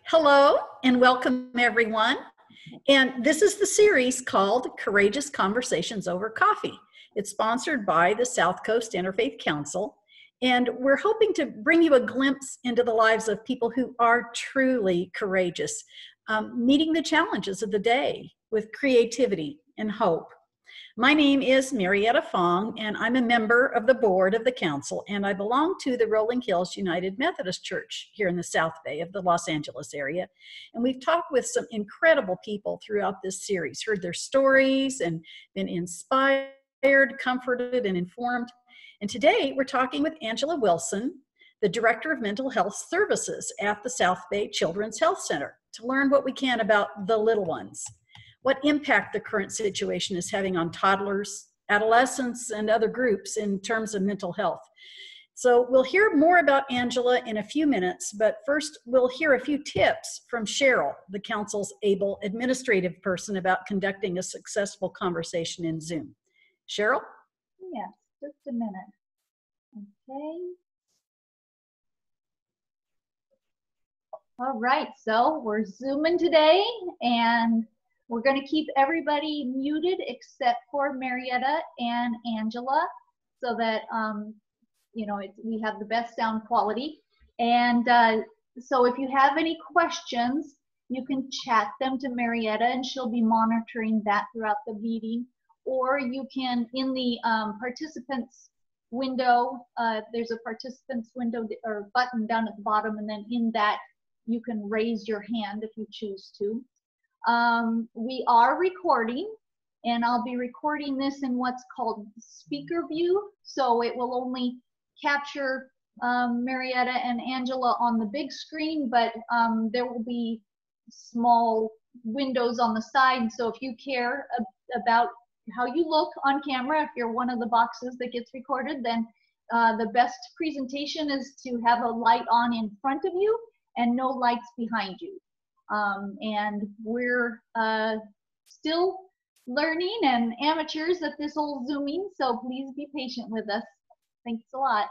Hello and welcome everyone. And this is the series called Courageous Conversations Over Coffee. It's sponsored by the South Coast Interfaith Council. And we're hoping to bring you a glimpse into the lives of people who are truly courageous, meeting the challenges of the day with creativity and hope. My name is Marietta Fong, and I'm a member of the board of the council, and I belong to the Rolling Hills United Methodist Church here in the South Bay of the Los Angeles area. And we've talked with some incredible people throughout this series, heard their stories and been inspired, comforted, and informed. And today we're talking with Angela Wilson, the Director of Mental Health Services at the South Bay Children's Health Center, to learn what we can about the little ones, what impact the current situation is having on toddlers, adolescents, and other groups in terms of mental health. So we'll hear more about Angela in a few minutes, but first we'll hear a few tips from Cheryl, the council's able administrative person, about conducting a successful conversation in Zoom. Cheryl? Yes, just a minute. Okay. All right, so we're Zooming today, and we're going to keep everybody muted except for Marietta and Angela so that, we have the best sound quality. And so if you have any questions, you can chat them to Marietta and she'll be monitoring that throughout the meeting. Or you can, in the participants window, there's a participants window or button down at the bottom, and then in that you can raise your hand if you choose to. We are recording, and I'll be recording this in what's called speaker view, so it will only capture Marietta and Angela on the big screen, but there will be small windows on the side, so if you care about how you look on camera, if you're one of the boxes that gets recorded, then the best presentation is to have a light on in front of you and no lights behind you. And we're still learning and amateurs at this old Zooming, so please be patient with us. Thanks a lot.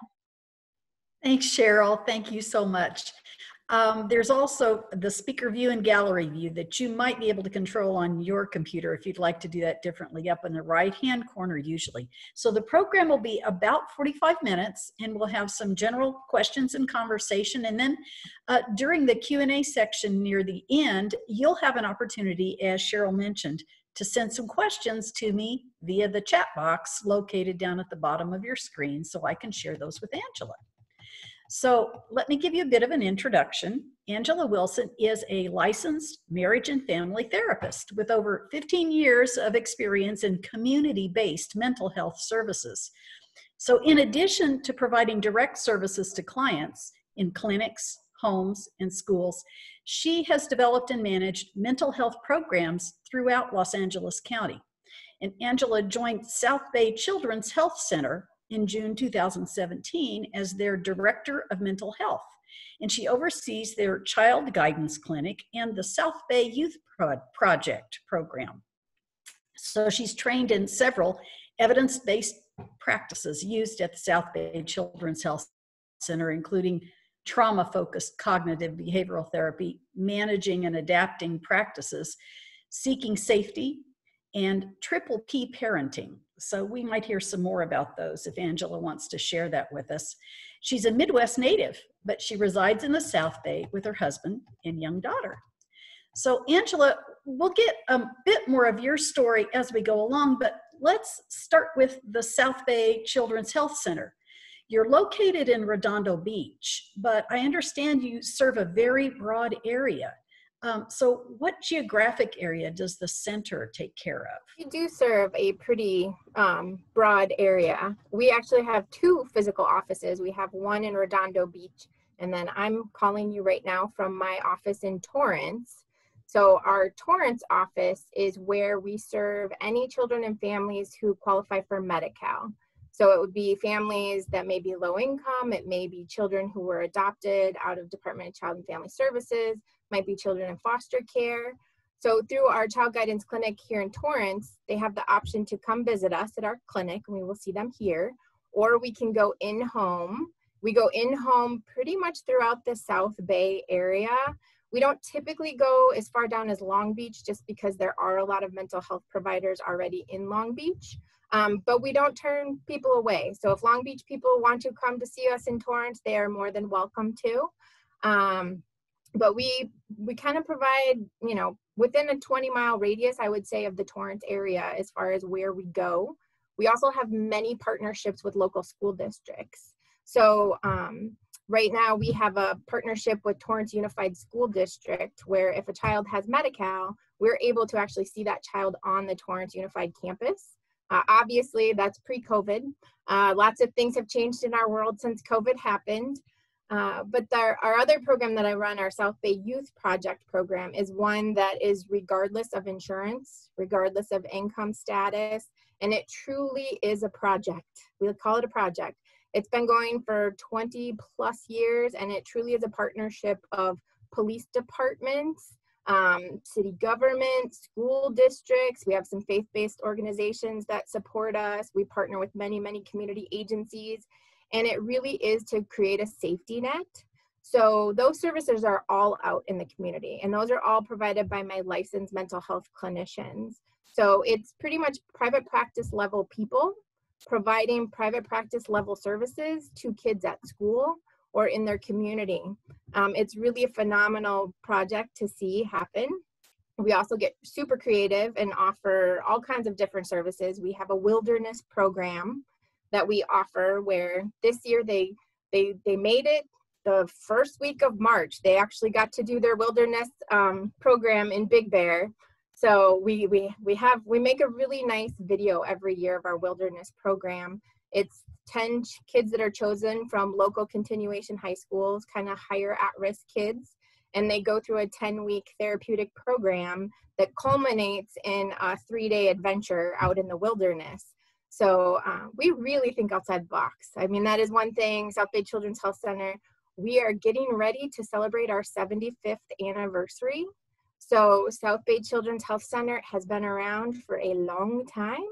Thanks, Cheryl. Thank you so much. There's also the speaker view and gallery view that you might be able to control on your computer if you'd like to do that differently, up in the right-hand corner usually. So the program will be about 45 minutes, and we'll have some general questions and conversation. And then during the Q&A section near the end, you'll have an opportunity, as Cheryl mentioned, to send some questions to me via the chat box located down at the bottom of your screen so I can share those with Angela. So let me give you a bit of an introduction. Angela Wilson is a licensed marriage and family therapist with over 15 years of experience in community-based mental health services. So in addition to providing direct services to clients in clinics, homes, and schools, she has developed and managed mental health programs throughout Los Angeles County. And Angela joined South Bay Children's Health Center in June 2017 as their Director of Mental Health. And she oversees their Child Guidance Clinic and the South Bay Youth Project program. So she's trained in several evidence-based practices used at the South Bay Children's Health Center, including trauma-focused cognitive behavioral therapy, managing and adapting practices, seeking safety, and triple P parenting. So we might hear some more about those if Angela wants to share that with us. She's a Midwest native, but she resides in the South Bay with her husband and young daughter. So Angela, we'll get a bit more of your story as we go along, but let's start with the South Bay Children's Health Center. You're located in Redondo Beach, but I understand you serve a very broad area. So what geographic area does the center take care of? We do serve a pretty broad area. We actually have two physical offices. We have one in Redondo Beach, and then I'm calling you right now from my office in Torrance. So our Torrance office is where we serve any children and families who qualify for Medi-Cal. So it would be families that may be low income, it may be children who were adopted out of Department of Child and Family Services, might be children in foster care. So through our Child Guidance Clinic here in Torrance, they have the option to come visit us at our clinic, and we will see them here, or we can go in-home. We go in-home pretty much throughout the South Bay area. We don't typically go as far down as Long Beach just because there are a lot of mental health providers already in Long Beach. But we don't turn people away. So if Long Beach people want to come to see us in Torrance, they are more than welcome to. But we kind of provide, you know, within a 20-mile radius, I would say, of the Torrance area as far as where we go. We also have many partnerships with local school districts. So right now we have a partnership with Torrance Unified School District where if a child has Medi-Cal, we're able to actually see that child on the Torrance Unified campus. Obviously, that's pre-COVID. Lots of things have changed in our world since COVID happened. But our other program that I run, our South Bay Youth Project program, is one that is regardless of insurance, regardless of income status, and it truly is a project. We'll call it a project. It's been going for 20 plus years, and it truly is a partnership of police departments, city government, school districts. We have some faith-based organizations that support us. We partner with many, many community agencies, and it really is to create a safety net. So those services are all out in the community, and those are all provided by my licensed mental health clinicians. So it's pretty much private practice level people providing private practice level services to kids at school or in their community. It's really a phenomenal project to see happen. We also get super creative and offer all kinds of different services. We have a wilderness program that we offer where this year they made it the first week of March. They actually got to do their wilderness program in Big Bear. So we make a really nice video every year of our wilderness program. It's 10 kids that are chosen from local continuation high schools, kind of higher at-risk kids, and they go through a 10-week therapeutic program that culminates in a 3-day adventure out in the wilderness. So we really think outside the box. I mean, that is one thing. South Bay Children's Health Center, we are getting ready to celebrate our 75th anniversary. So South Bay Children's Health Center has been around for a long time.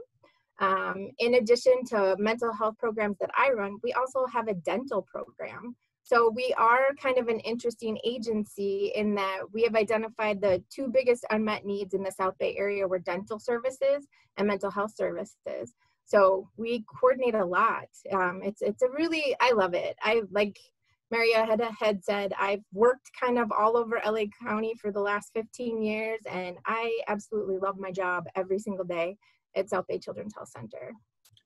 In addition to mental health programs that I run, we also have a dental program. So we are kind of an interesting agency in that we have identified the two biggest unmet needs in the South Bay area were dental services and mental health services. So we coordinate a lot. It's a really, I love it. I like Marietta had said, I've worked kind of all over LA County for the last 15 years, and I absolutely love my job every single day at South Bay Children's Health Center.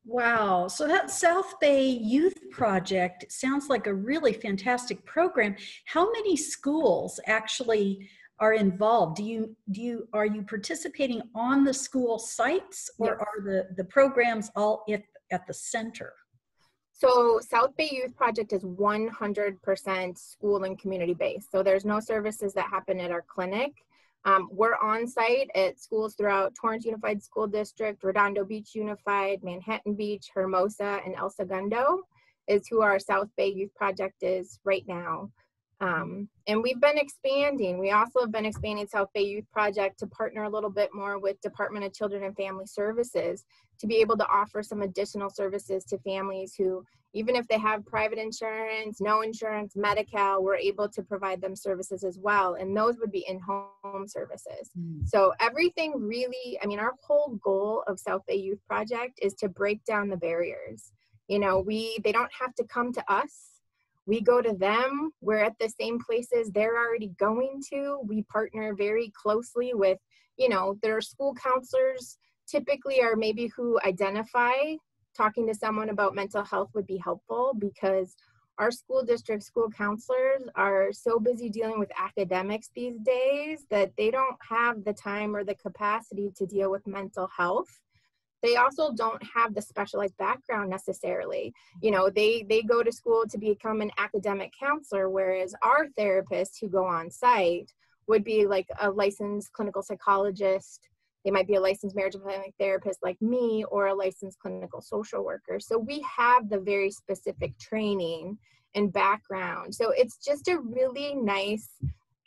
Wow. So that South Bay Youth Project sounds like a really fantastic program. How many schools actually are involved? Are you participating on the school sites, or Yes. are the programs all at the center? So South Bay Youth Project is 100% school and community based. So there's no services that happen at our clinic. We're on site at schools throughout Torrance Unified School District, Redondo Beach Unified, Manhattan Beach, Hermosa, and El Segundo is who our South Bay Youth Project is right now. And we've been expanding. We also have been expanding South Bay Youth Project to partner a little bit more with Department of Children and Family Services to be able to offer some additional services to families who, even if they have private insurance, no insurance, Medi-Cal, we're able to provide them services as well. And those would be in-home services. So everything really, I mean, our whole goal of South Bay Youth Project is to break down the barriers. You know, they don't have to come to us. We go to them. We're at the same places they're already going to. We partner very closely with, you know, their school counselors typically are maybe who identify talking to someone about mental health would be helpful, because our school district school counselors are so busy dealing with academics these days that they don't have the time or the capacity to deal with mental health. They also don't have the specialized background necessarily. You know, they go to school to become an academic counselor, whereas our therapists who go on site would be like a licensed clinical psychologist. They might be a licensed marriage and family therapist like me, or a licensed clinical social worker. So we have the very specific training and background. So it's just a really nice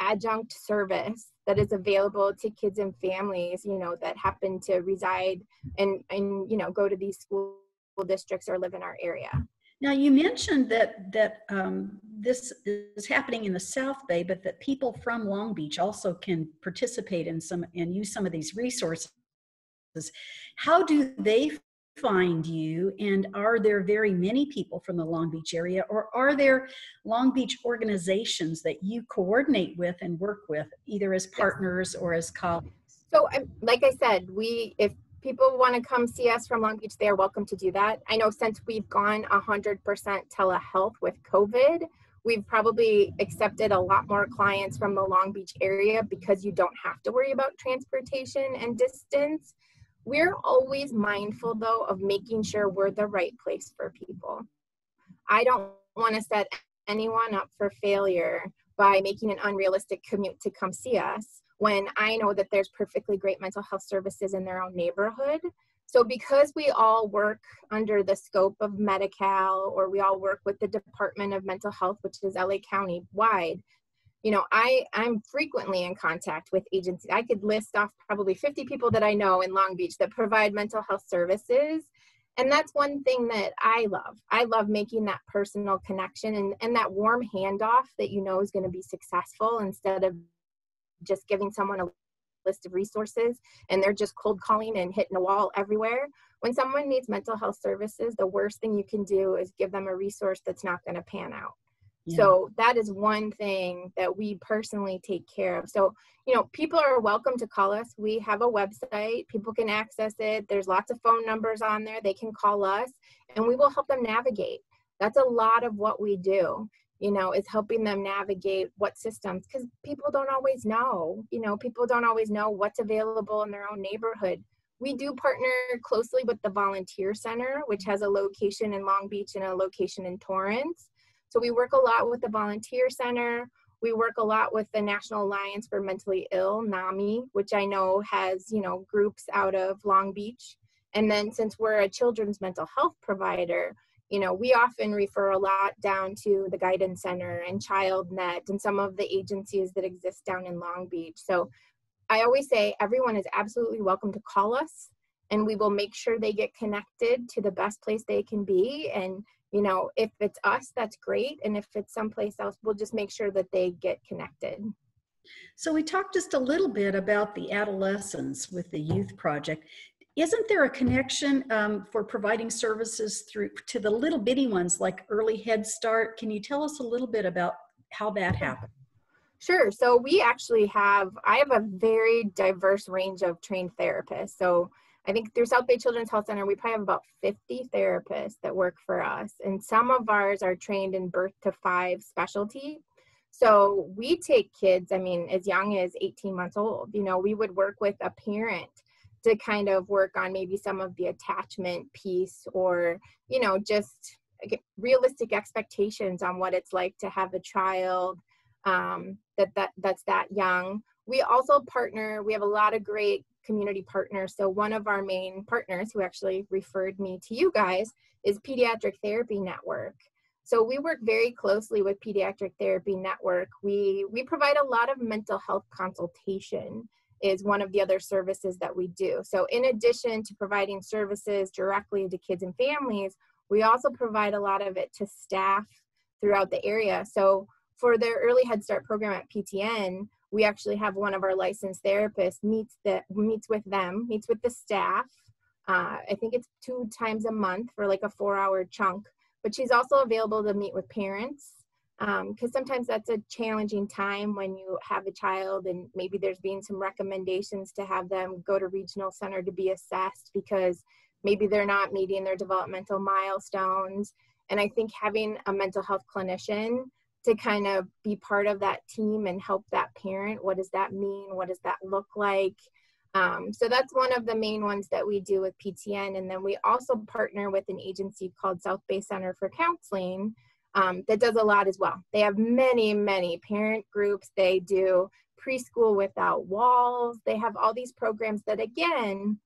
adjunct service that is available to kids and families, you know, that happen to reside and you know, go to these school districts or live in our area. Now, you mentioned that this is happening in the South Bay, but that people from Long Beach also can participate in some and use some of these resources. How do they find you? And are there very many people from the Long Beach area, or are there Long Beach organizations that you coordinate with and work with, either as partners or as colleagues? So like I said, if people want to come see us from Long Beach, they are welcome to do that. I know since we've gone 100% telehealth with COVID, we've probably accepted a lot more clients from the Long Beach area because you don't have to worry about transportation and distance. We're always mindful, though, of making sure we're the right place for people. I don't want to set anyone up for failure by making an unrealistic commute to come see us when I know that there's perfectly great mental health services in their own neighborhood. So because we all work under the scope of Medi-Cal, or we all work with the Department of Mental Health, which is LA County wide, you know, I'm frequently in contact with agencies. I could list off probably 50 people that I know in Long Beach that provide mental health services. And that's one thing that I love. I love making that personal connection and that warm handoff that you know is going to be successful, instead of just giving someone a list of resources and they're just cold calling and hitting a wall everywhere. When someone needs mental health services, the worst thing you can do is give them a resource that's not going to pan out. Yeah. So that is one thing that we personally take care of. So, you know, people are welcome to call us. We have a website. People can access it. There's lots of phone numbers on there. They can call us and we will help them navigate. That's a lot of what we do, you know, is helping them navigate what systems, because people don't always know, you know, people don't always know what's available in their own neighborhood. We do partner closely with the Volunteer Center, which has a location in Long Beach and a location in Torrance. So we work a lot with the Volunteer Center. We work a lot with the National Alliance for Mentally Ill, NAMI, which I know has, you know, groups out of Long Beach. And then since we're a children's mental health provider, you know, we often refer a lot down to the Guidance Center and ChildNet and some of the agencies that exist down in Long Beach. So I always say everyone is absolutely welcome to call us, and we will make sure they get connected to the best place they can be. And, you know, if it's us, that's great. And if it's someplace else, we'll just make sure that they get connected. So we talked just a little bit about the adolescents with the Youth Project. Isn't there a connection for providing services through to the little bitty ones like Early Head Start? Can you tell us a little bit about how that happened? Sure. So we actually I have a very diverse range of trained therapists. So I think through South Bay Children's Health Center, we probably have about 50 therapists that work for us. And some of ours are trained in birth to 5 specialty. So we take kids, I mean, as young as 18 months old. You know, we would work with a parent to kind of work on maybe some of the attachment piece, or, you know, just realistic expectations on what it's like to have a child that's that young. We also partner, we have a lot of great community partners. So one of our main partners, who actually referred me to you guys, is Pediatric Therapy Network. So we work very closely with Pediatric Therapy Network. We provide a lot of mental health consultation, is one of the other services that we do. So in addition to providing services directly to kids and families, we also provide a lot of it to staff throughout the area. So for their Early Head Start program at PTN, we actually have one of our licensed therapists meets with the staff. I think it's 2 times a month for like a 4-hour chunk, but she's also available to meet with parents, because sometimes that's a challenging time when you have a child and maybe there's been some recommendations to have them go to regional center to be assessed because maybe they're not meeting their developmental milestones. And I think having a mental health clinician to kind of be part of that team and help that parent, what does that mean? What does that look like? So that's one of the main ones that we do with PTN. And then we also partner with an agency called South Bay Center for Counseling that does a lot as well. They have many, many parent groups. They do preschool without walls. They have all these programs that, again,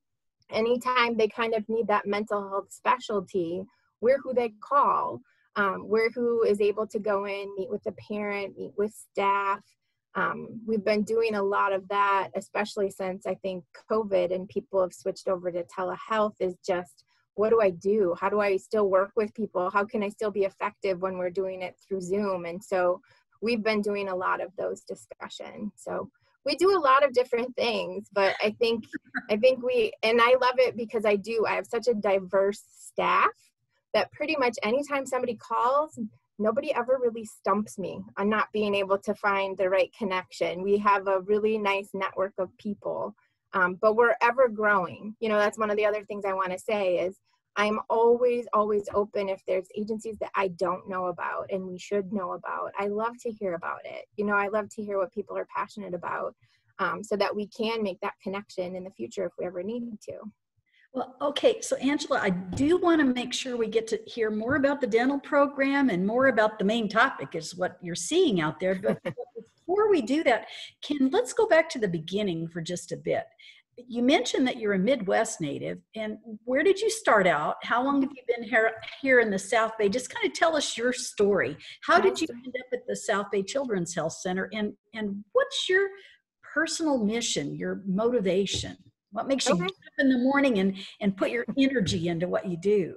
anytime they kind of need that mental health specialty, we're who they call. We're who is able to go in, meet with the parent, meet with staff. We've been doing a lot of that, especially since I think COVID and people have switched over to telehealth, is just what do I do? How do I still work with people? How can I still be effective when we're doing it through Zoom? And so we've been doing a lot of those discussions. So we do a lot of different things, but I think and I love it because I have such a diverse staff that pretty much anytime somebody calls, nobody ever really stumps me on not being able to find the right connection. We have a really nice network of people, but we're ever growing. You know, that's one of the other things I want to say is I'm always, always open if there's agencies that I don't know about and we should know about. I love to hear about it. You know, I love to hear what people are passionate about, so that we can make that connection in the future if we ever need to. Well, okay, so Angela, I do want to make sure we get to hear more about the dental program and more about the main topic is what you're seeing out there. But before we do that, let's go back to the beginning for just a bit. You mentioned that you're a Midwest native, and where did you start out? How long have you been here in the South Bay? Just kind of tell us your story. How did you end up at the South Bay Children's Health Center, and what's your personal mission, your motivation? What makes you get up in the morning and put your energy into what you do?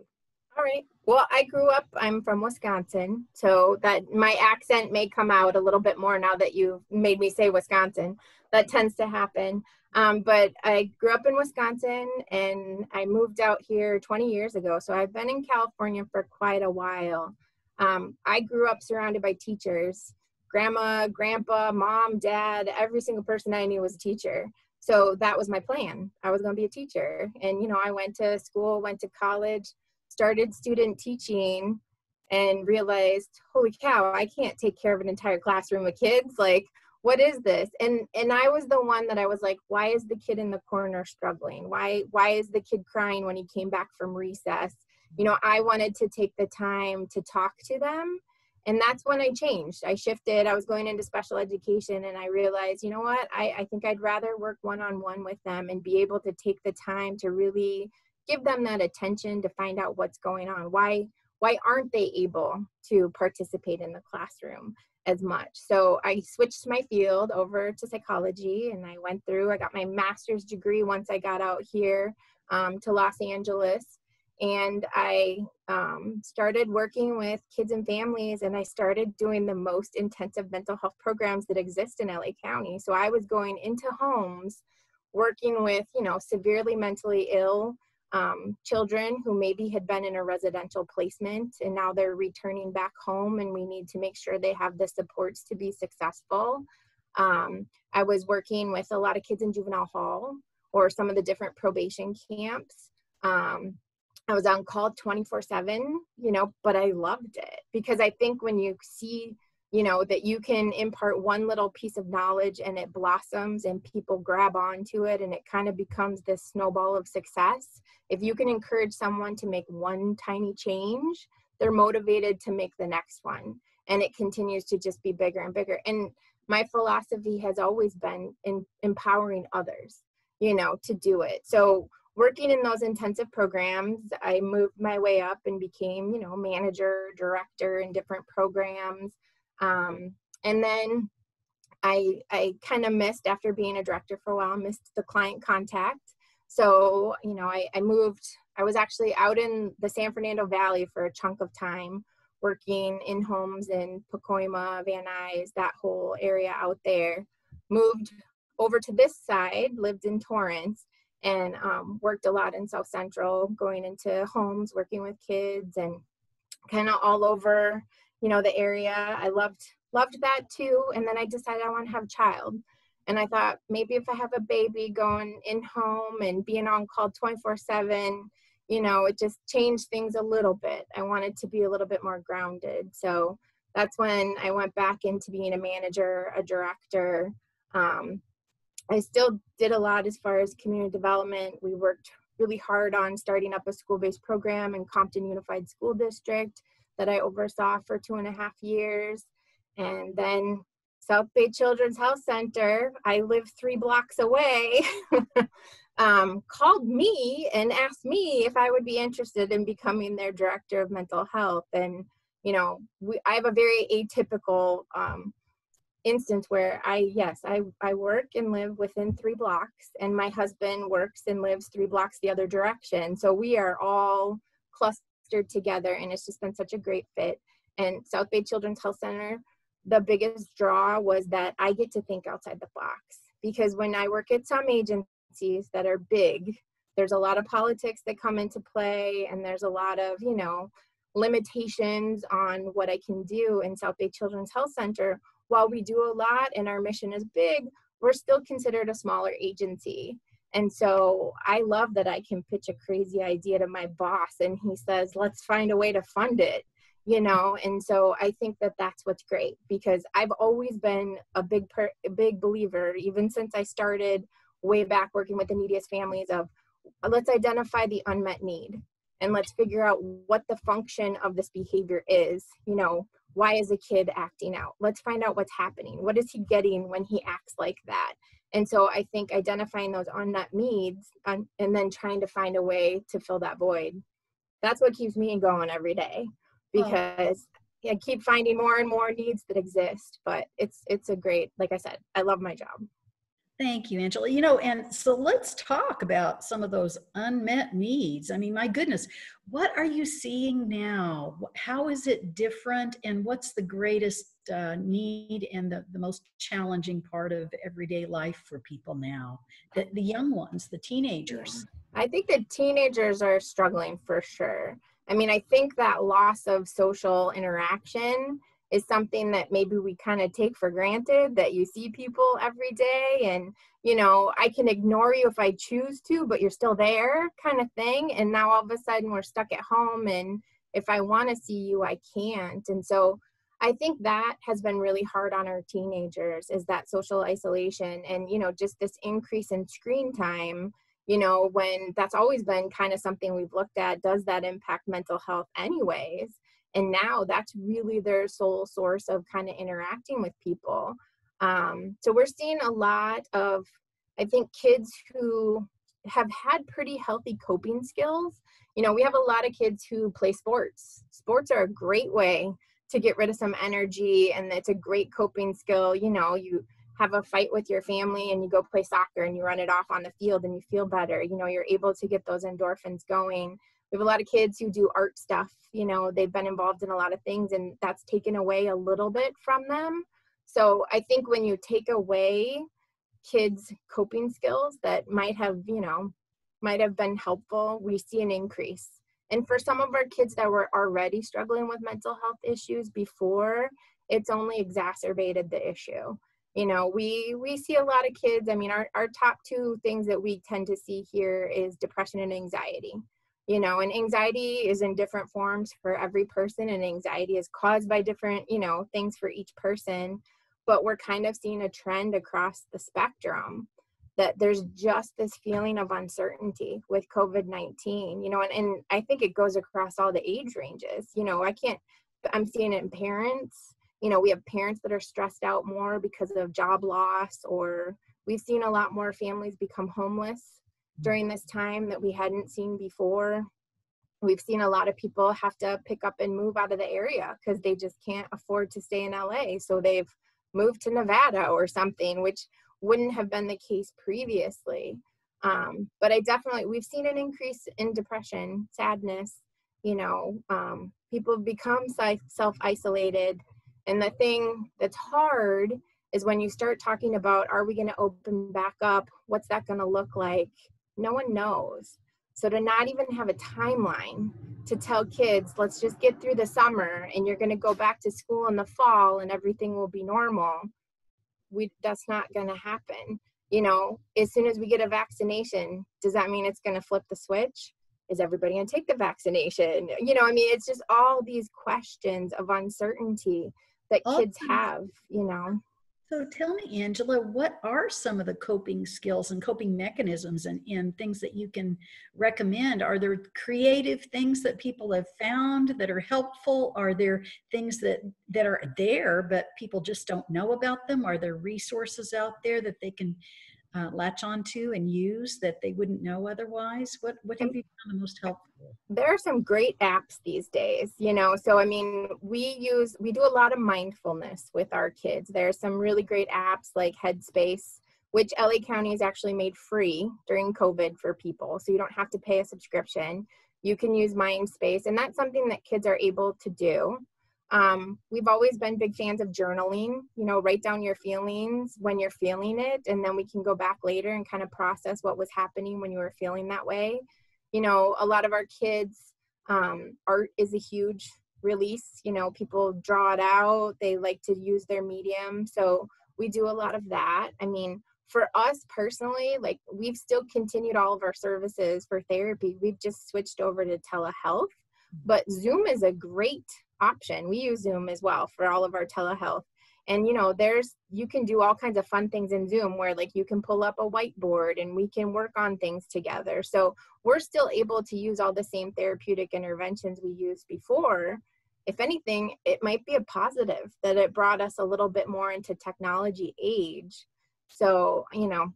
All right. Well, I'm from Wisconsin, so that my accent may come out a little bit more now that you made me say Wisconsin. That tends to happen. But I grew up in Wisconsin and I moved out here 20 years ago. So I've been in California for quite a while. I grew up surrounded by teachers, grandma, grandpa, mom, dad, every single person I knew was a teacher. So that was my plan. I was going to be a teacher. And, you know, I went to school, went to college, started student teaching, and realized, holy cow, I can't take care of an entire classroom of kids. Like, what is this? And I was the one that I was like, why is the kid in the corner struggling? Why is the kid crying when he came back from recess? You know, I wanted to take the time to talk to them. And that's when I changed. I shifted. I was going into special education and I realized, you know what, I think I'd rather work one-on-one with them and be able to take the time to really give them that attention to find out what's going on. Why aren't they able to participate in the classroom as much? So I switched my field over to psychology and I got my master's degree once I got out here to Los Angeles. And I started working with kids and families, and I started doing the most intensive mental health programs that exist in LA County. So I was going into homes, working with, you know, severely mentally ill children who maybe had been in a residential placement and now they're returning back home, and we need to make sure they have the supports to be successful. I was working with a lot of kids in juvenile hall or some of the different probation camps. I was on call 24/7, you know, but I loved it because I think when you see, you know, that you can impart one little piece of knowledge and it blossoms and people grab onto it and it kind of becomes this snowball of success. If you can encourage someone to make one tiny change, they're motivated to make the next one. And it continues to just be bigger and bigger. And my philosophy has always been in empowering others, you know, to do it. So working in those intensive programs, I moved my way up and became, you know, manager, director in different programs. And then I kind of missed, after being a director for a while, missed the client contact. So, you know, I was actually out in the San Fernando Valley for a chunk of time, working in homes in Pacoima, Van Nuys, that whole area out there. Moved over to this side, lived in Torrance, and worked a lot in South Central, going into homes, working with kids, and kind of all over, you know, the area. I loved that too. And then I decided I want to have a child. And I thought maybe if I have a baby going in home and being on call 24/7, you know, it just changed things a little bit. I wanted to be a little bit more grounded. So that's when I went back into being a manager, a director. I still did a lot as far as community development. We worked really hard on starting up a school-based program in Compton Unified School District that I oversaw for 2.5 years. And then South Bay Children's Health Center, I live 3 blocks away, called me and asked me if I would be interested in becoming their director of mental health. And, you know, I have a very atypical instance where I work and live within 3 blocks, and my husband works and lives 3 blocks the other direction. So we are all clustered together, and it's just been such a great fit. And South Bay Children's Health Center, the biggest draw was that I get to think outside the box, because when I work at some agencies that are big, there's a lot of politics that come into play, and there's a lot of, limitations on what I can do. In South Bay Children's Health Center, while we do a lot and our mission is big, we're still considered a smaller agency. And so I love that I can pitch a crazy idea to my boss and he says, let's find a way to fund it, And so I think that that's what's great, because I've always been a big believer, even since I started way back working with the neediest families, of let's identify the unmet need and let's figure out what the function of this behavior is. Why is a kid acting out? Let's find out what's happening. What is he getting when he acts like that? And so I think identifying those unmet needs and then trying to find a way to fill that void, that's what keeps me going every day, because I keep finding more and more needs that exist. But it's a great, like I said, I love my job. Thank you, Angela. And so let's talk about some of those unmet needs. I mean, my goodness, what are you seeing now? How is it different? And what's the greatest need and the most challenging part of everyday life for people now? The young ones, the teenagers. I think the teenagers are struggling for sure. I mean, I think that loss of social interaction is something that maybe we kind of take for granted, that you see people every day and, I can ignore you if I choose to, but you're still there kind of thing. And now all of a sudden we're stuck at home, and if I want to see you, I can't. And so I think that has been really hard on our teenagers, is that social isolation and, just this increase in screen time, when that's always been kind of something we've looked at. Does that impact mental health anyways? And now that's really their sole source of kind of interacting with people. So we're seeing a lot of, I think, kids who have had pretty healthy coping skills. We have a lot of kids who play sports. Sports are a great way to get rid of some energy, and it's a great coping skill. You have a fight with your family and you go play soccer and you run it off on the field and you feel better. You're able to get those endorphins going. We have a lot of kids who do art stuff. They've been involved in a lot of things, and that's taken away a little bit from them. So I think when you take away kids' coping skills that might have been helpful, we see an increase. And for some of our kids that were already struggling with mental health issues before, it's only exacerbated the issue. We see a lot of kids. I mean, our top 2 things that we tend to see here is depression and anxiety. And anxiety is in different forms for every person, and anxiety is caused by different, things for each person. But we're kind of seeing a trend across the spectrum that there's just this feeling of uncertainty with COVID-19, and I think it goes across all the age ranges. I'm seeing it in parents. We have parents that are stressed out more because of job loss, or we've seen a lot more families become homeless during this time that we hadn't seen before. We've seen a lot of people have to pick up and move out of the area because they just can't afford to stay in LA. So they've moved to Nevada or something, which wouldn't have been the case previously. But we've seen an increase in depression, sadness. People become self-isolated. And the thing that's hard is when you start talking about, are we going to open back up? What's that going to look like? No one knows. So to not even have a timeline to tell kids, let's just get through the summer and you're going to go back to school in the fall and everything will be normal. That's not going to happen. As soon as we get a vaccination, does that mean it's going to flip the switch? Is everybody going to take the vaccination? It's just all these questions of uncertainty that kids have. So tell me, Angela, what are some of the coping skills and coping mechanisms and things that you can recommend? Are there creative things that people have found that are helpful? Are there things that are there, but people just don't know about them? Are there resources out there that they can latch onto and use that they wouldn't know otherwise? What have you found the most helpful? There are some great apps these days, you know, so I mean, we do a lot of mindfulness with our kids. There's some really great apps like Headspace, which LA County has actually made free during COVID for people, so you don't have to pay a subscription. You can use Mindspace, and that's something that kids are able to do. We've always been big fans of journaling, you know, write down your feelings when you're feeling it, and then we can go back later and kind of process what was happening when you were feeling that way. You know, a lot of our kids, art is a huge release. You know, people draw it out. They like to use their medium. So we do a lot of that. I mean, for us personally, like we've still continued all of our services for therapy. We've just switched over to telehealth, but Zoom is a great option. We use Zoom as well for all of our telehealth. And, you know, you can do all kinds of fun things in Zoom where like you can pull up a whiteboard and we can work on things together. So we're still able to use all the same therapeutic interventions we used before. If anything, it might be a positive that it brought us a little bit more into technology age. So, you know,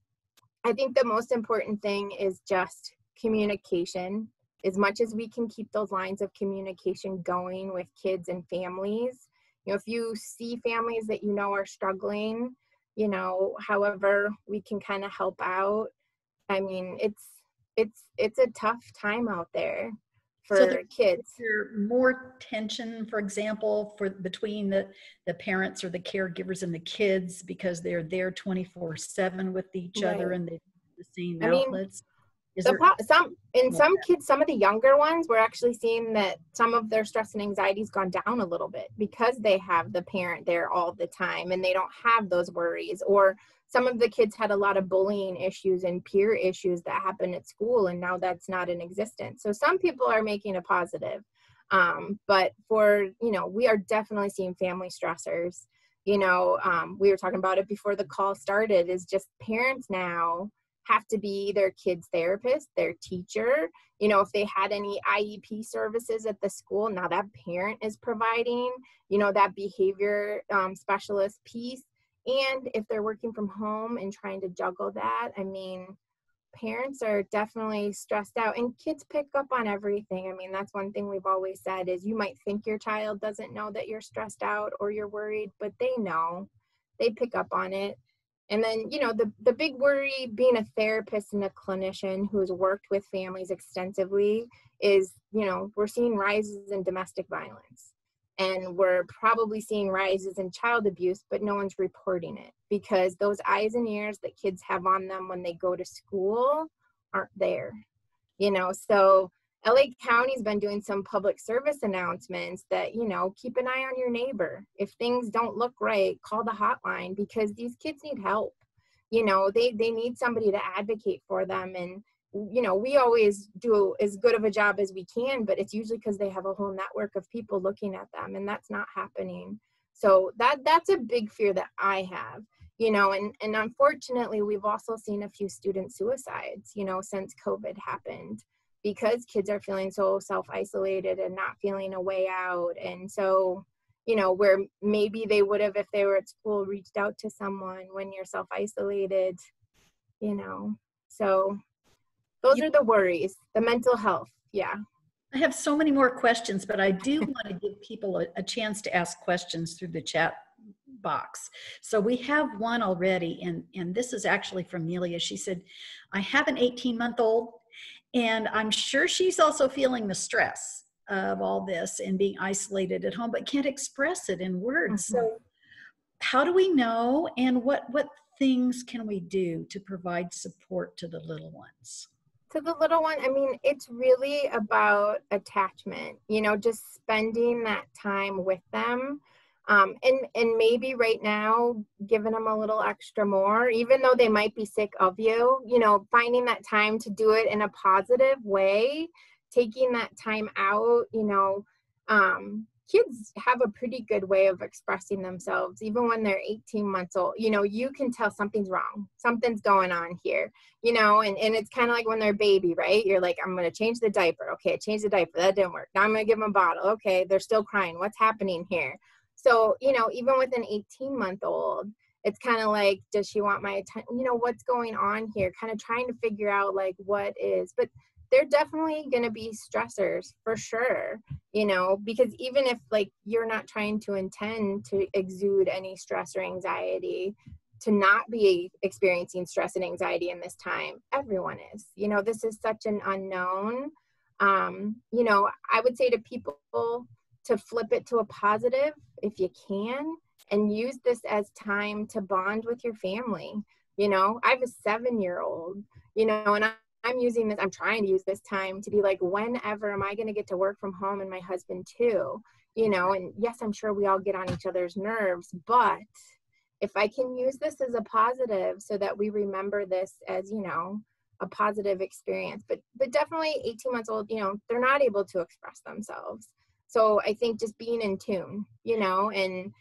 I think the most important thing is just communication. As much as we can keep those lines of communication going with kids and families. You know, if you see families that you know are struggling, you know, however we can kind of help out. I mean, it's a tough time out there for kids. Is there more tension, for example, between the parents or the caregivers and the kids because they're there 24/7 with each other and they have the same outlets? Some kids, some of the younger ones, we're actually seeing that some of their stress and anxiety's gone down a little bit because they have the parent there all the time and they don't have those worries. Or some of the kids had a lot of bullying issues and peer issues that happen at school, and now that's not in existence. So some people are making a positive. But for, you know, we are definitely seeing family stressors. You know, we were talking about it before the call started, is just parents now have to be their kid's therapist, their teacher. You know, if they had any IEP services at the school, now that parent is providing, you know, that behavior specialist piece. And if they're working from home and trying to juggle that, I mean, parents are definitely stressed out, and kids pick up on everything. I mean, that's one thing we've always said is you might think your child doesn't know that you're stressed out or you're worried, but they know. They pick up on it. And then, you know, the big worry being a therapist and a clinician who's worked with families extensively is, you know, we're seeing rises in domestic violence. And we're probably seeing rises in child abuse, but no one's reporting it because those eyes and ears that kids have on them when they go to school aren't there. You know, so LA County's been doing some public service announcements that, you know, keep an eye on your neighbor. If things don't look right, call the hotline because these kids need help. You know, they need somebody to advocate for them. And, you know, we always do as good of a job as we can, but it's usually because they have a whole network of people looking at them, and that's not happening. So that's a big fear that I have, you know, and unfortunately, we've also seen a few student suicides, you know, since COVID happened, because kids are feeling so self-isolated and not feeling a way out. And so, you know, where maybe they would have, if they were at school, reached out to someone when you're self-isolated, you know. So those are the worries, the mental health. Yeah. I have so many more questions, but I do want to give people a chance to ask questions through the chat box. So we have one already, and this is actually from Nelia. She said, I have an 18-month-old, and I'm sure she's also feeling the stress of all this and being isolated at home, but can't express it in words. Mm-hmm. So how do we know, and what things can we do to provide support to the little ones? To the little one, I mean, it's really about attachment, you know, just spending that time with them. And maybe right now, giving them a little extra more, even though they might be sick of you, you know, finding that time to do it in a positive way, taking that time out, you know, kids have a pretty good way of expressing themselves, even when they're 18 months old. You know, you can tell something's wrong, something's going on here, you know, and it's kind of like when they're a baby, right? You're like, I'm going to change the diaper. Okay, I changed the diaper. That didn't work. Now I'm going to give them a bottle. Okay, they're still crying. What's happening here? So, you know, even with an 18-month-old, it's kind of like, does she want my attention? You know, what's going on here? Kind of trying to figure out like what is, but they're definitely going to be stressors for sure, you know, because even if like you're not trying to intend to exude any stress or anxiety, to not be experiencing stress and anxiety in this time, everyone is, you know, this is such an unknown. You know, I would say to people to flip it to a positive if you can, and use this as time to bond with your family. You know, I have a 7-year-old, you know, and I'm using this, I'm trying to use this time to be like, whenever am I going to get to work from home, and my husband too, you know, and yes, I'm sure we all get on each other's nerves, but if I can use this as a positive so that we remember this as, you know, a positive experience, but definitely 18 months old, you know, they're not able to express themselves. So I think just being in tune, you know, and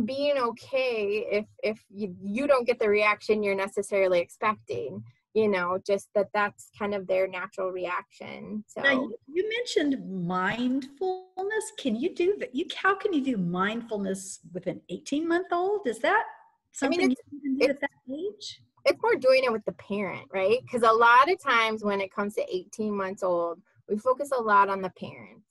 being okay if you don't get the reaction you're necessarily expecting, you know, just that's kind of their natural reaction. So now you mentioned mindfulness. Can you do that? How can you do mindfulness with an 18-month-old? Is that something you can do at that age? It's more doing it with the parent, right? Because a lot of times when it comes to 18 months old, we focus a lot on the parents.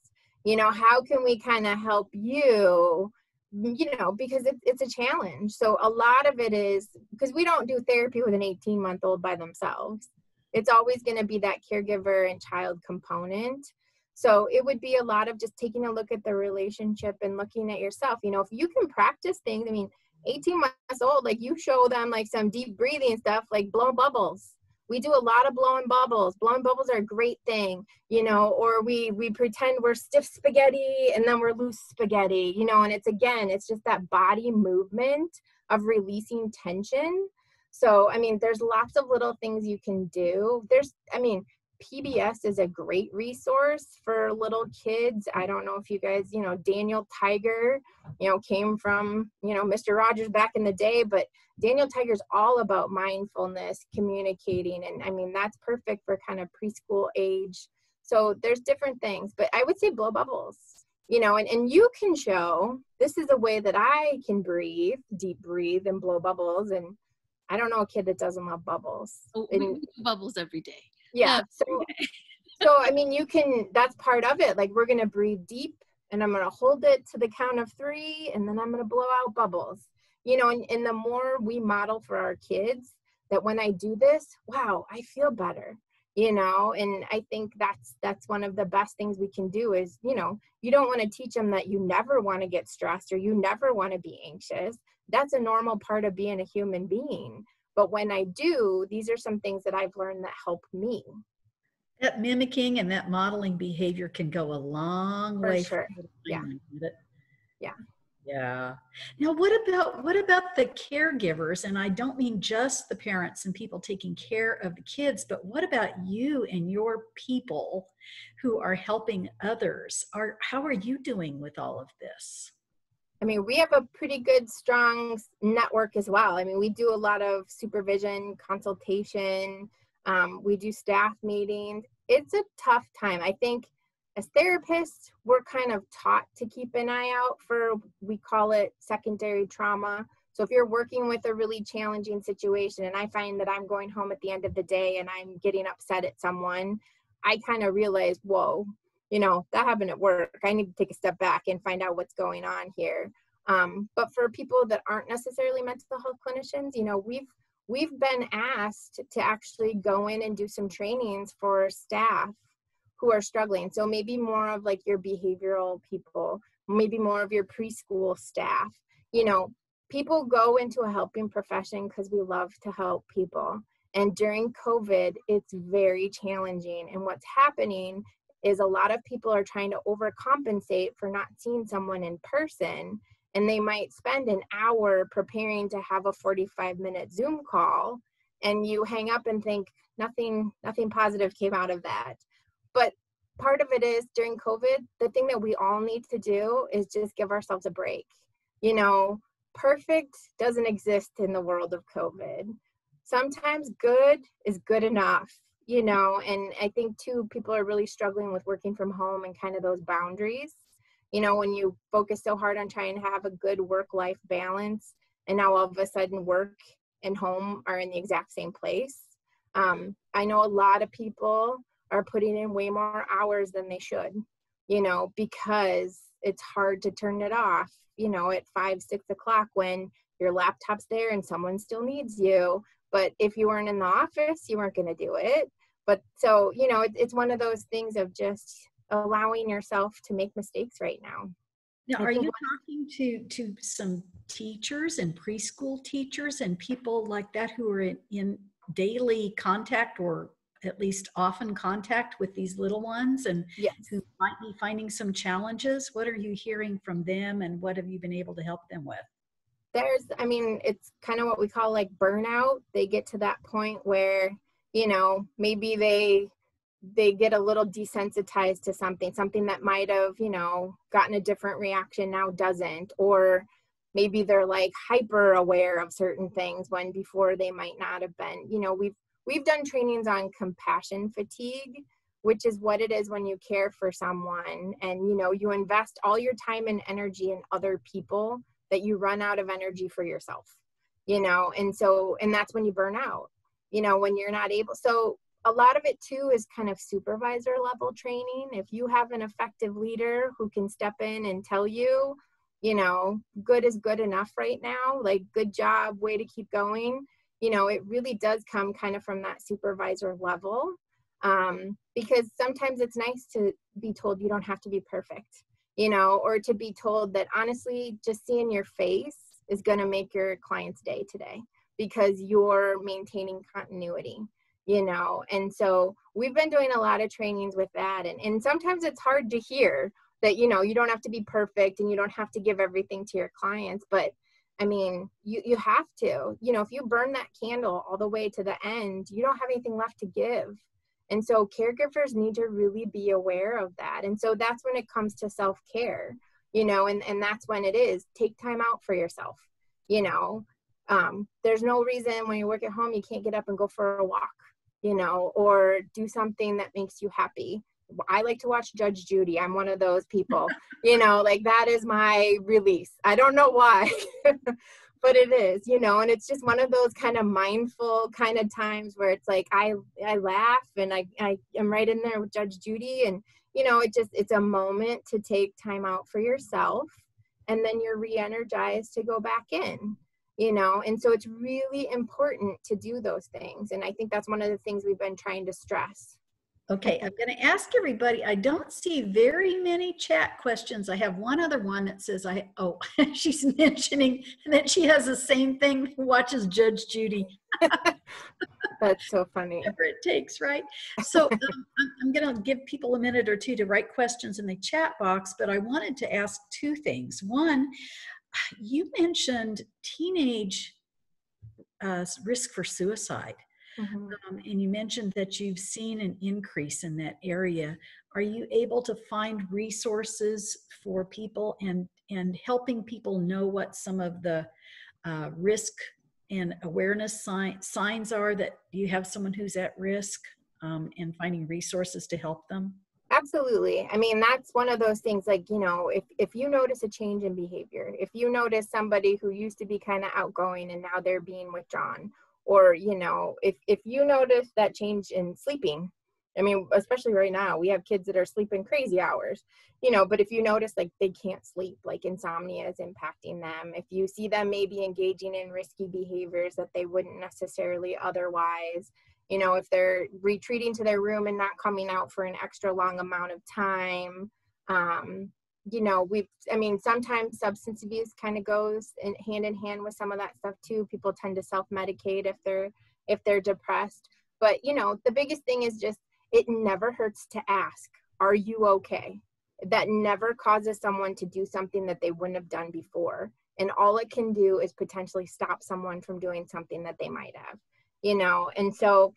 You know, how can we kind of help you, you know, because it's a challenge. So a lot of it is because we don't do therapy with an 18-month-old by themselves. It's always going to be that caregiver and child component. So it would be a lot of just taking a look at the relationship and looking at yourself. You know, if you can practice things, I mean, 18 months old, like you show them like some deep breathing stuff, like blow bubbles. We do a lot of blowing bubbles. Blowing bubbles are a great thing, you know, or we pretend we're stiff spaghetti and then we're loose spaghetti, you know, and it's just that body movement of releasing tension. So, I mean, there's lots of little things you can do. PBS is a great resource for little kids. I don't know if you guys, you know, Daniel Tiger, you know, came from, you know, Mr. Rogers back in the day, but Daniel Tiger's all about mindfulness, communicating. And I mean, that's perfect for kind of preschool age. So there's different things, but I would say blow bubbles, you know, and you can show this is a way that I can breathe, deep breathe and blow bubbles. And I don't know a kid that doesn't love bubbles. Oh, we do bubbles every day. Yeah. So, I mean, that's part of it. Like, we're going to breathe deep and I'm going to hold it to the count of 3 and then I'm going to blow out bubbles, you know, and the more we model for our kids that when I do this, wow, I feel better, you know, and I think that's one of the best things we can do is, you know, you don't want to teach them that you never want to get stressed or you never want to be anxious. That's a normal part of being a human being. But when I do, these are some things that I've learned that help me. That mimicking and that modeling behavior can go a long way. For sure. Yeah. Yeah. Yeah. Now, what about the caregivers? And I don't mean just the parents and people taking care of the kids, but what about you and your people who are helping others? How are you doing with all of this? I mean, we have a pretty good, strong network as well. I mean, we do a lot of supervision, consultation. We do staff meetings. It's a tough time. I think as therapists, we're kind of taught to keep an eye out for, we call it secondary trauma. So if you're working with a really challenging situation and I find that I'm going home at the end of the day and I'm getting upset at someone, I kind of realize, whoa, you know, that happened at work. I need to take a step back and find out what's going on here. But for people that aren't necessarily mental health clinicians, you know, we've been asked to actually go in and do some trainings for staff who are struggling. So maybe more of like your behavioral people, maybe more of your preschool staff. You know, people go into a helping profession because we love to help people. And during COVID, it's very challenging. And what's happening is a lot of people are trying to overcompensate for not seeing someone in person. And they might spend an hour preparing to have a 45-minute Zoom call, and you hang up and think nothing positive came out of that. But part of it is during COVID, the thing that we all need to do is just give ourselves a break. You know, perfect doesn't exist in the world of COVID. Sometimes good is good enough, you know, and I think too, people are really struggling with working from home and kind of those boundaries. You know, when you focus so hard on trying to have a good work-life balance, and now all of a sudden work and home are in the exact same place. I know a lot of people are putting in way more hours than they should, you know, because it's hard to turn it off, you know, at 5, 6 o'clock when your laptop's there and someone still needs you. But if you weren't in the office, you weren't going to do it. But so, you know, it's one of those things of just allowing yourself to make mistakes right now. Now, are you talking to some teachers and preschool teachers and people like that who are in daily contact, or at least often contact with these little ones, and Yes. who might be finding some challenges? What are you hearing from them, and what have you been able to help them with? It's kind of what we call like burnout. They get to that point where, you know, maybe they get a little desensitized to something that might have, you know, gotten a different reaction now doesn't, or maybe they're like hyper aware of certain things when before they might not have been. You know, we've done trainings on compassion fatigue, which is what it is when you care for someone and, you know, you invest all your time and energy in other people that you run out of energy for yourself, you know, and that's when you burn out, you know, when you're not able. So a lot of it too is kind of supervisor level training. If you have an effective leader who can step in and tell you, you know, good is good enough right now, like good job, way to keep going, you know, it really does come kind of from that supervisor level. Because sometimes it's nice to be told you don't have to be perfect, you know, or to be told that honestly, just seeing your face is going to make your client's day today because you're maintaining continuity, you know. And so we've been doing a lot of trainings with that. And sometimes it's hard to hear that, you know, you don't have to be perfect and you don't have to give everything to your clients. But I mean, you have to, you know, if you burn that candle all the way to the end, you don't have anything left to give. And so caregivers need to really be aware of that. And so that's when it comes to self-care, you know, and that's when it is take time out for yourself. You know, there's no reason when you work at home, you can't get up and go for a walk, you know, or do something that makes you happy. I like to watch Judge Judy. I'm one of those people, you know, like that is my release. I don't know why, but it is, you know, and it's just one of those kind of mindful kind of times where it's like, I laugh and I am right in there with Judge Judy. And, you know, it's a moment to take time out for yourself and then you're re-energized to go back in, you know? And so it's really important to do those things. And I think that's one of the things we've been trying to stress. Okay, I'm going to ask everybody. I don't see very many chat questions. I have one other one that says, she's mentioning that she has the same thing, watches Judge Judy. That's so funny. Whatever it takes, right? So I'm going to give people a minute or two to write questions in the chat box, but I wanted to ask two things. One, you mentioned teenage risk for suicide. Mm-hmm. And you mentioned that you've seen an increase in that area. Are you able to find resources for people and helping people know what some of the risk and awareness signs are that you have someone who's at risk, and finding resources to help them? Absolutely. I mean, that's one of those things, like, you know, if you notice a change in behavior, if you notice somebody who used to be kind of outgoing and now they're being withdrawn, or, you know, if you notice that change in sleeping, I mean, especially right now, we have kids that are sleeping crazy hours, you know, but if you notice like they can't sleep, like insomnia is impacting them, if you see them maybe engaging in risky behaviors that they wouldn't necessarily otherwise, you know, if they're retreating to their room and not coming out for an extra long amount of time, you know, sometimes substance abuse kind of goes hand in hand with some of that stuff too. People tend to self-medicate if they're depressed. But, you know, the biggest thing is just, it never hurts to ask, are you okay? That never causes someone to do something that they wouldn't have done before. And all it can do is potentially stop someone from doing something that they might have, you know? And so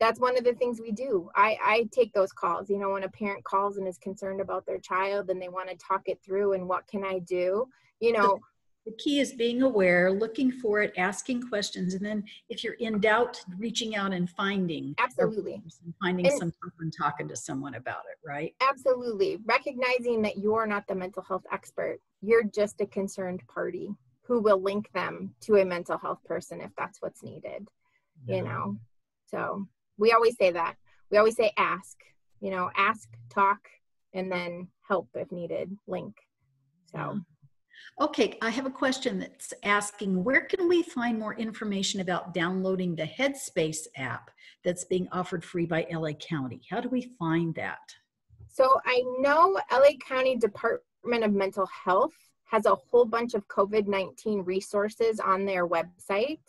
that's one of the things we do. I take those calls, you know, when a parent calls and is concerned about their child and they want to talk it through and what can I do, you know. The key is being aware, looking for it, asking questions, and then if you're in doubt, reaching out and finding. Absolutely. Finding someone and talking to someone about it, right? Absolutely. Recognizing that you're not the mental health expert. You're just a concerned party who will link them to a mental health person if that's what's needed, you know? So we always say that. We always say ask, you know, ask, talk, and then help if needed, link. So. Okay, I have a question that's asking, where can we find more information about downloading the Headspace app that's being offered free by LA County? How do we find that? So I know LA County Department of Mental Health has a whole bunch of COVID-19 resources on their website,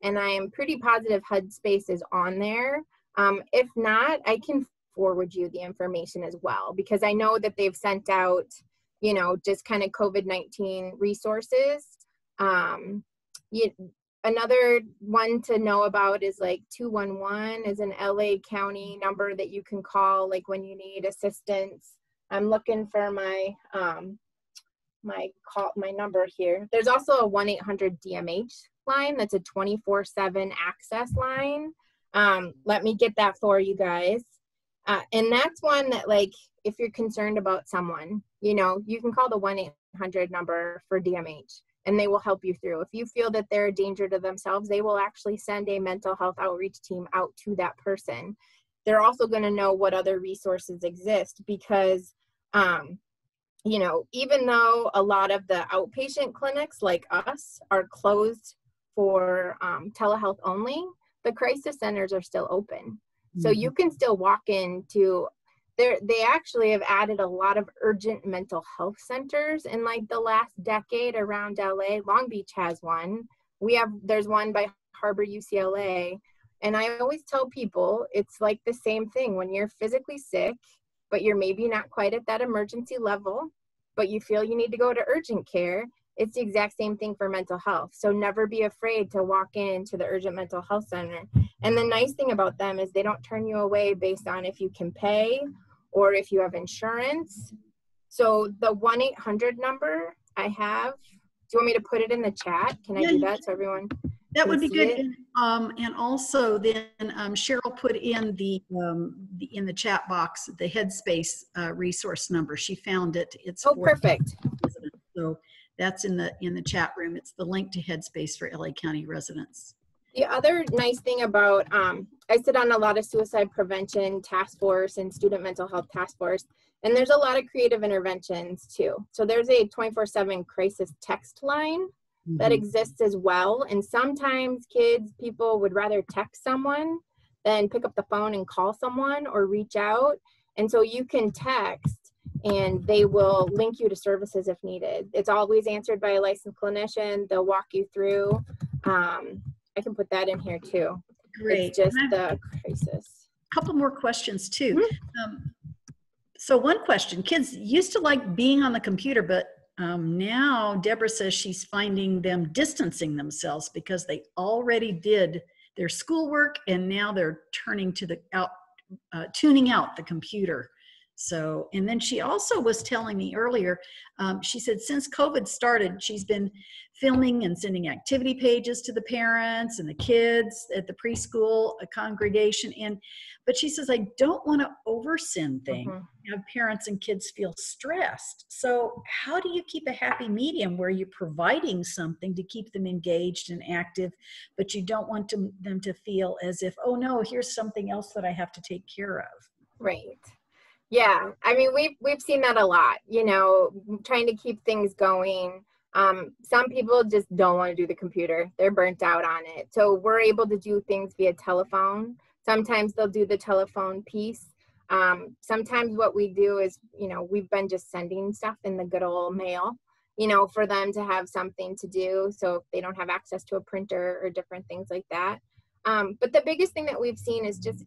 and I am pretty positive Headspace is on there. If not, I can forward you the information as well, because I know that they've sent out, you know, just kind of COVID-19 resources. Another one to know about is like 211 is an LA County number that you can call like when you need assistance. I'm looking for my my number here. There's also a 1-800-DMH line. That's a 24/7 access line. Let me get that for you guys. And that's one that, like, if you're concerned about someone, you know, you can call the 1-800 number for DMH and they will help you through. If you feel that they're a danger to themselves, they will actually send a mental health outreach team out to that person. They're also going to know what other resources exist because, you know, even though a lot of the outpatient clinics like us are closed for telehealth only, the crisis centers are still open. So you can still walk into they actually have added a lot of urgent mental health centers in like the last decade around LA. Long Beach has one. There's one by Harbor UCLA. And I always tell people it's like the same thing when you're physically sick, but you're maybe not quite at that emergency level, but you feel you need to go to urgent care. It's the exact same thing for mental health. So never be afraid to walk into the urgent mental health center. And the nice thing about them is they don't turn you away based on if you can pay or if you have insurance. So the 1-800 number I have, do you want me to put it in the chat? Can I do that so everyone that would be good. It? And also then Cheryl put in in the chat box the Headspace resource number. She found it. It's perfect. So that's in the chat room. It's the link to Headspace for LA County residents. The other nice thing about, I sit on a lot of suicide prevention task force and student mental health task force, and there's a lot of creative interventions too. So there's a 24/7 crisis text line that exists as well. And sometimes people would rather text someone than pick up the phone and call someone or reach out. And so you can text and they will link you to services if needed. It's always answered by a licensed clinician. They'll walk you through. I can put that in here too. Great. It's just the crisis. A couple more questions too. So one question, kids used to like being on the computer, but now Deborah says she's finding them distancing themselves because they already did their schoolwork and now they're turning to tuning out the computer. So, and then she also was telling me earlier, she said since COVID started, she's been filming and sending activity pages to the parents and the kids at the preschool congregation. But she says, I don't want to oversend things. Have parents and kids feel stressed. So how do you keep a happy medium where you're providing something to keep them engaged and active, but you don't want them to feel as if, oh no, here's something else that I have to take care of? Right. Yeah, I mean, we've seen that a lot, you know, trying to keep things going. Some people just don't want to do the computer. They're burnt out on it. So we're able to do things via telephone. Sometimes they'll do the telephone piece. Sometimes what we do is, you know, we've been just sending stuff in the good old mail, you know, for them to have something to do. So if they don't have access to a printer or different things like that. But the biggest thing that we've seen is just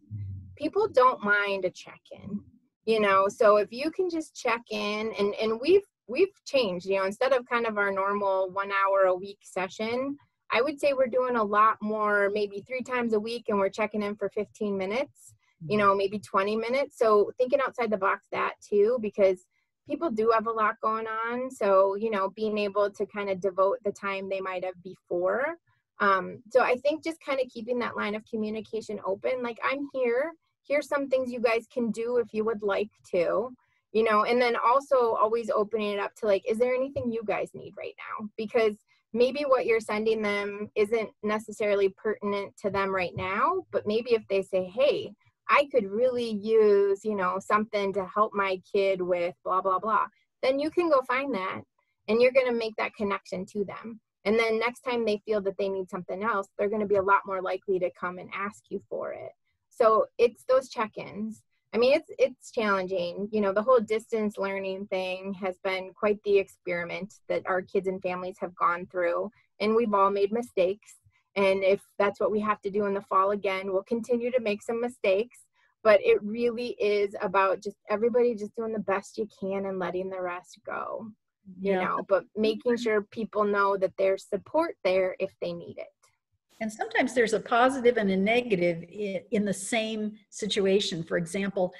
people don't mind a check-in. You know, so if you can just check in and we've changed, you know, instead of kind of our normal 1 hour a week session, I would say we're doing a lot more, maybe 3 times a week, and we're checking in for 15 minutes, you know, maybe 20 minutes. So thinking outside the box that too, because people do have a lot going on. So, you know, being able to kind of devote the time they might have before. So I think just kind of keeping that line of communication open, like I'm here. Here's some things you guys can do if you would like to, you know, and then also always opening it up to like, is there anything you guys need right now? Because maybe what you're sending them isn't necessarily pertinent to them right now, but maybe if they say, hey, I could really use, you know, something to help my kid with blah, blah, blah, then you can go find that and you're going to make that connection to them. And then next time they feel that they need something else, they're going to be a lot more likely to come and ask you for it. So it's those check-ins. I mean, it's challenging. You know, the whole distance learning thing has been quite the experiment that our kids and families have gone through, and we've all made mistakes. And if that's what we have to do in the fall again, we'll continue to make some mistakes, but it really is about just everybody just doing the best you can and letting the rest go, you know, but making sure people know that there's support there if they need it. And sometimes there's a positive and a negative in the same situation. For example,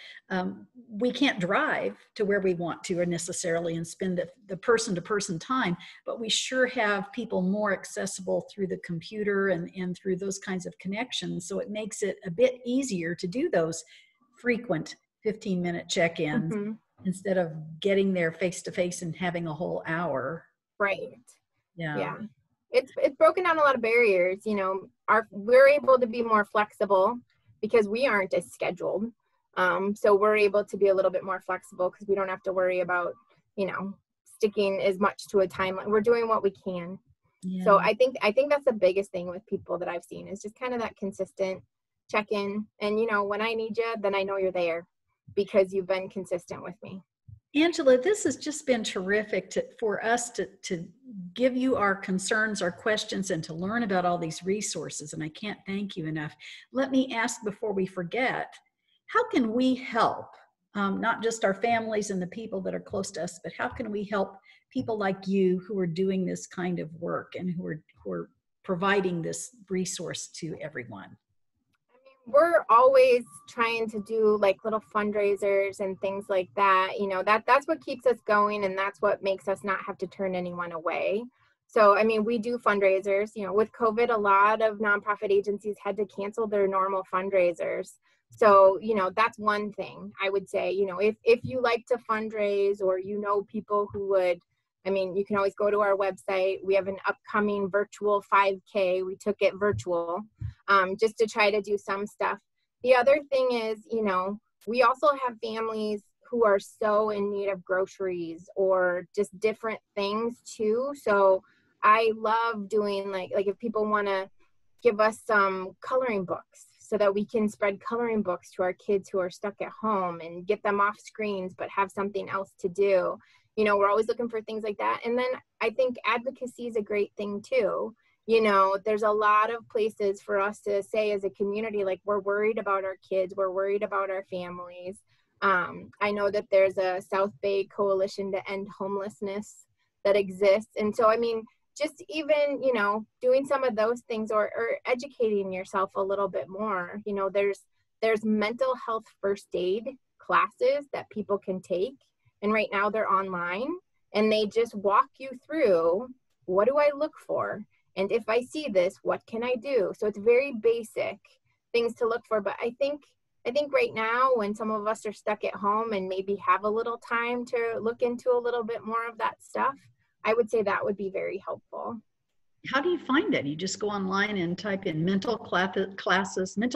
we can't drive to where we want to or necessarily and spend the person-to-person time, but we sure have people more accessible through the computer and through those kinds of connections. So it makes it a bit easier to do those frequent 15-minute check-ins instead of getting there face-to-face and having a whole hour. Right. Yeah. It's broken down a lot of barriers. You know, we're able to be more flexible because we aren't as scheduled. So we're able to be a little bit more flexible because we don't have to worry about, you know, sticking as much to a timeline. We're doing what we can. Yeah. So I think that's the biggest thing with people that I've seen is just kind of that consistent check-in. And, you know, when I need you, then I know you're there because you've been consistent with me. Angela, this has just been terrific for us to give you our concerns, our questions, and to learn about all these resources. And I can't thank you enough. Let me ask before we forget, how can we help, not just our families and the people that are close to us, but how can we help people like you who are doing this kind of work and who are providing this resource to everyone? We're always trying to do like little fundraisers and things like that. You know, that's what keeps us going, and that's what makes us not have to turn anyone away. So, I mean, we do fundraisers. You know, with COVID, a lot of nonprofit agencies had to cancel their normal fundraisers. So, you know, that's one thing I would say. You know, if you like to fundraise or you know people who would, I mean, you can always go to our website. We have an upcoming virtual 5K. We took it virtual just to try to do some stuff. The other thing is, you know, we also have families who are so in need of groceries or just different things too. So I love doing like if people want to give us some coloring books so that we can spread coloring books to our kids who are stuck at home and get them off screens but have something else to do. You know, we're always looking for things like that. And then I think advocacy is a great thing too. You know, there's a lot of places for us to say as a community, like we're worried about our kids, we're worried about our families. I know that there's a South Bay Coalition to End Homelessness that exists. And so, I mean, just even, you know, doing some of those things or educating yourself a little bit more. You know, there's mental health first aid classes that people can take. And right now they're online and they just walk you through, what do I look for? And if I see this, what can I do? So it's very basic things to look for. But I think right now when some of us are stuck at home and maybe have a little time to look into a little bit more of that stuff, I would say that would be very helpful. How do you find it? You just go online and type in mental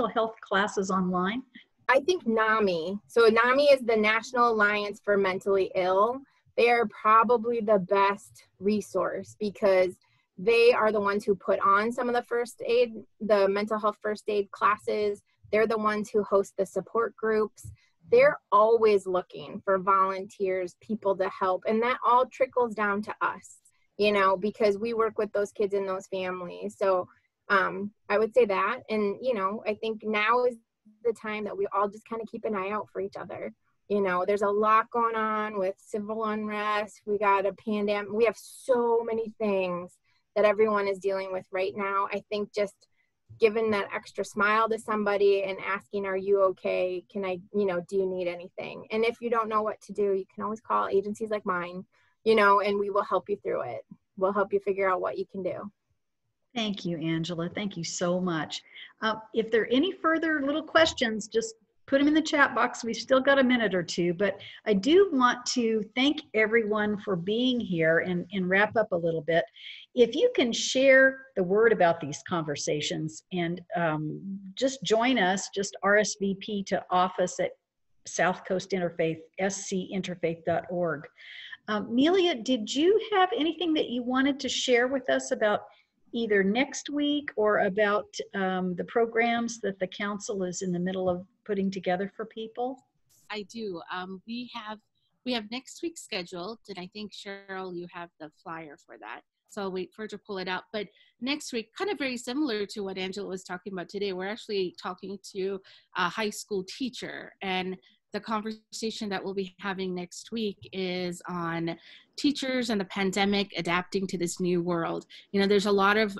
health classes online? I think NAMI. So NAMI is the National Alliance for Mentally Ill. They are probably the best resource because they are the ones who put on some of the mental health first aid classes. They're the ones who host the support groups. They're always looking for volunteers, people to help. And that all trickles down to us, you know, because we work with those kids and those families. So I would say that. And, you know, I think now is the time that we all just kind of keep an eye out for each other. You know, there's a lot going on with civil unrest. We got a pandemic. We have so many things that everyone is dealing with right now. I think just giving that extra smile to somebody and asking, are you okay? Can I, you know, do you need anything? And if you don't know what to do, you can always call agencies like mine, you know, and we will help you through it. We'll help you figure out what you can do. Thank you, Angela. Thank you so much. If there are any further little questions, just put them in the chat box. We've still got a minute or two, but I do want to thank everyone for being here and wrap up a little bit. If you can share the word about these conversations and just join us, just RSVP to office at South Coast Interfaith, scinterfaith.org. Melia, did you have anything that you wanted to share with us about either next week or about the programs that the council is in the middle of putting together for people? I do. We have next week scheduled, and I think Cheryl, you have the flyer for that. So I'll wait for her to pull it out. But next week, kind of very similar to what Angela was talking about today, we're actually talking to a high school teacher, and the conversation that we'll be having next week is on teachers and the pandemic adapting to this new world. You know, there's a lot of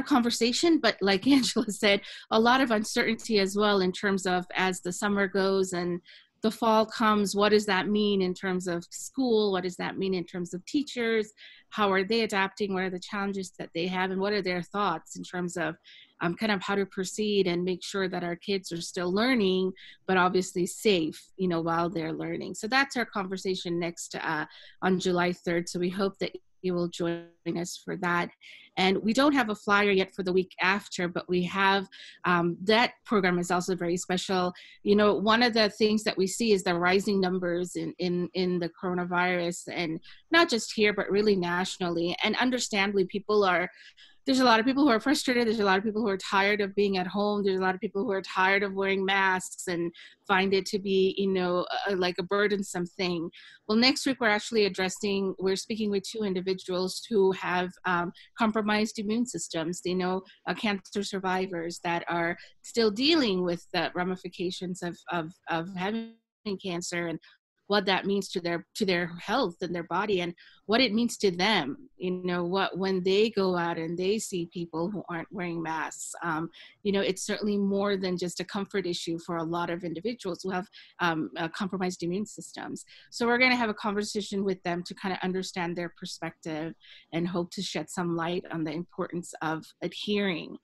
conversation, but like Angela said, a lot of uncertainty as well in terms of as the summer goes and the fall comes, what does that mean in terms of school? What does that mean in terms of teachers? How are they adapting? What are the challenges that they have? And what are their thoughts in terms of kind of how to proceed and make sure that our kids are still learning, but obviously safe, you know, while they're learning. So that's our conversation next on July 3rd. So we hope that you will join us for that. And we don't have a flyer yet for the week after, but we have, that program is also very special. You know, one of the things that we see is the rising numbers in the coronavirus, and not just here, but really nationally. And understandably, there's a lot of people who are frustrated. There's a lot of people who are tired of being at home. There's a lot of people who are tired of wearing masks and find it to be, you know, like a burdensome thing. Well, next week we're speaking with two individuals who have compromised immune systems. They know cancer survivors that are still dealing with the ramifications of having cancer, and what that means to their health and their body, and what it means to them, you know, when they go out and they see people who aren't wearing masks. You know, it's certainly more than just a comfort issue for a lot of individuals who have compromised immune systems. So we're going to have a conversation with them to kind of understand their perspective and hope to shed some light on the importance of adhering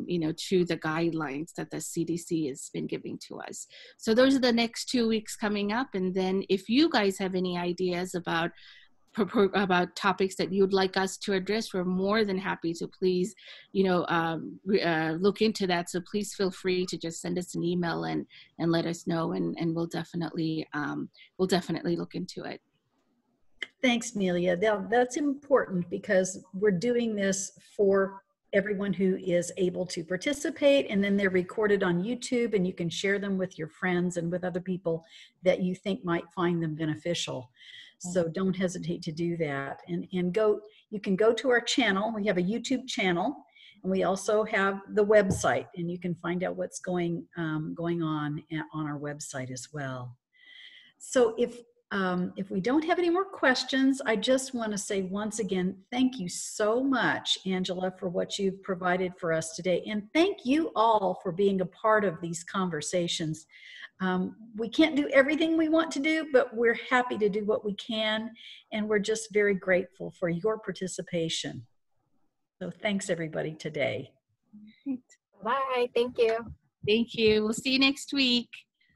you know, to the guidelines that the CDC has been giving to us. So those are the next 2 weeks coming up. And then if you guys have any ideas about topics that you'd like us to address, we're more than happy to please, you know, look into that. So please feel free to just send us an email and let us know, and we'll definitely look into it. Thanks, Melia. That's important because we're doing this for everyone who is able to participate, and then they're recorded on YouTube, and you can share them with your friends and with other people that you think might find them beneficial. So don't hesitate to do that. And you can go to our channel. We have a YouTube channel, and we also have the website, and you can find out what's going on our website as well. So if we don't have any more questions, I just want to say once again, thank you so much, Angela, for what you've provided for us today. And thank you all for being a part of these conversations. We can't do everything we want to do, but we're happy to do what we can. And we're just very grateful for your participation. So thanks, everybody, today. Bye. Thank you. Thank you. We'll see you next week.